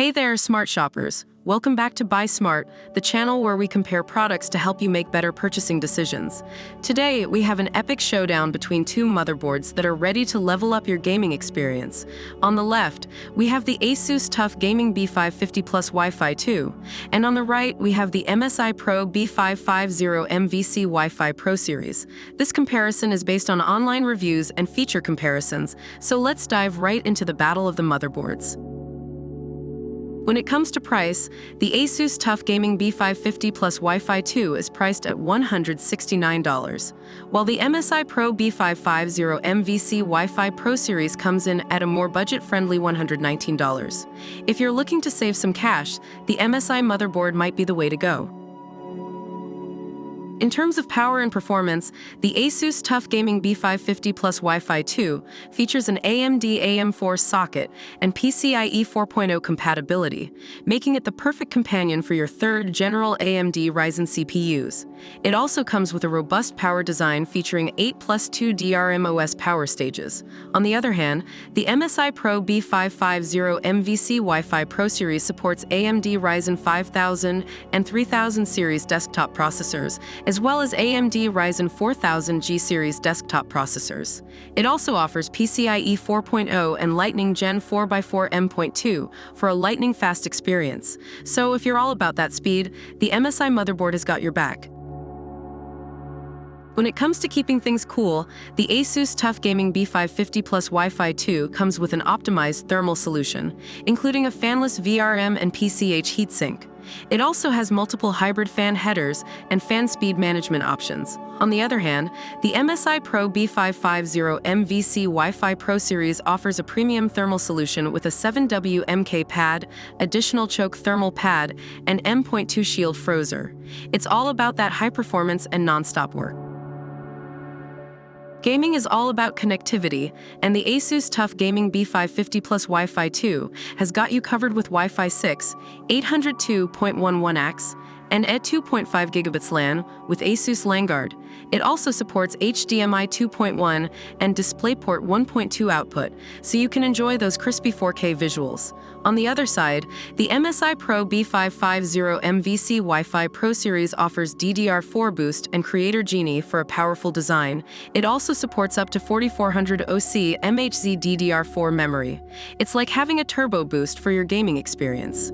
Hey there, smart shoppers. Welcome back to Buy Smart, the channel where we compare products to help you make better purchasing decisions. Today, we have an epic showdown between two motherboards that are ready to level up your gaming experience. On the left, we have the ASUS TUF Gaming B550 Wi-Fi 2, and on the right, we have the MSI Pro B550M-VC WiFi ProSeries. This comparison is based on online reviews and feature comparisons, so let's dive right into the battle of the motherboards. When it comes to price, the ASUS TUF Gaming B550 Wi-Fi 2 is priced at $169, while the MSI Pro B550M-VC WiFi ProSeries comes in at a more budget-friendly $119. If you're looking to save some cash, the MSI motherboard might be the way to go. In terms of power and performance, the ASUS TUF Gaming B550 Wi-Fi 2 features an AMD AM4 socket and PCIe 4.0 compatibility, making it the perfect companion for your third-general AMD Ryzen CPUs. It also comes with a robust power design featuring 8+2 DRMOS power stages. On the other hand, the MSI Pro B550M-VC Wi-Fi ProSeries supports AMD Ryzen 5000 and 3000 series desktop processors, as well as AMD Ryzen 4000 G series desktop processors. It also offers PCIe 4.0 and Lightning Gen 4x4 M.2 for a lightning-fast experience. So if you're all about that speed, the MSI motherboard has got your back. When it comes to keeping things cool, the ASUS TUF Gaming B550 Wi-Fi 2 comes with an optimized thermal solution, including a fanless VRM and PCH heatsink. It also has multiple hybrid fan headers and fan speed management options. On the other hand, the MSI Pro B550M-VC WiFi ProSeries offers a premium thermal solution with a 7W MK pad, additional choke thermal pad, and M.2 shield frozer. It's all about that high performance and non-stop work. Gaming is all about connectivity, and the ASUS TUF Gaming B550 Wi-Fi 2 has got you covered with Wi-Fi 6, 802.11ax, and at 2.5 gigabits LAN with ASUS LANguard. It also supports HDMI 2.1 and DisplayPort 1.2 output, so you can enjoy those crispy 4K visuals. On the other side, the MSI Pro B550M-VC Wi-Fi ProSeries offers DDR4 boost and Creator Genie for a powerful design. It also supports up to 4400 OC MHz DDR4 memory. It's like having a turbo boost for your gaming experience.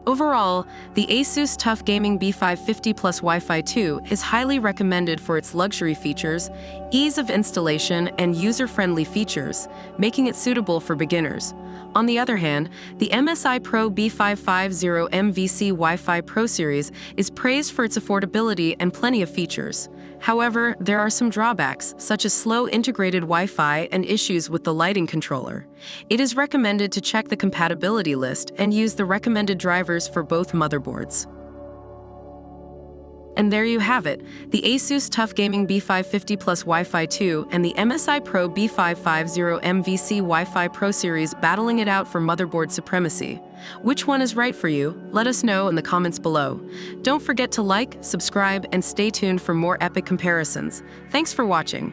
Overall, the ASUS TUF Gaming B550 Wi-Fi 2 is highly recommended for its luxury features, ease of installation, and user-friendly features, making it suitable for beginners. On the other hand, the MSI Pro B550M-VC Wi-Fi ProSeries is praised for its affordability and plenty of features. However, there are some drawbacks, such as slow integrated Wi-Fi and issues with the lighting controller. It is recommended to check the compatibility list and use the recommended drivers for both motherboards. And there you have it, the ASUS TUF Gaming B550 Wi-Fi 2 and the MSI Pro B550M-VC Wi-Fi ProSeries battling it out for motherboard supremacy. Which one is right for you? Let us know in the comments below. Don't forget to like, subscribe, and stay tuned for more epic comparisons. Thanks for watching.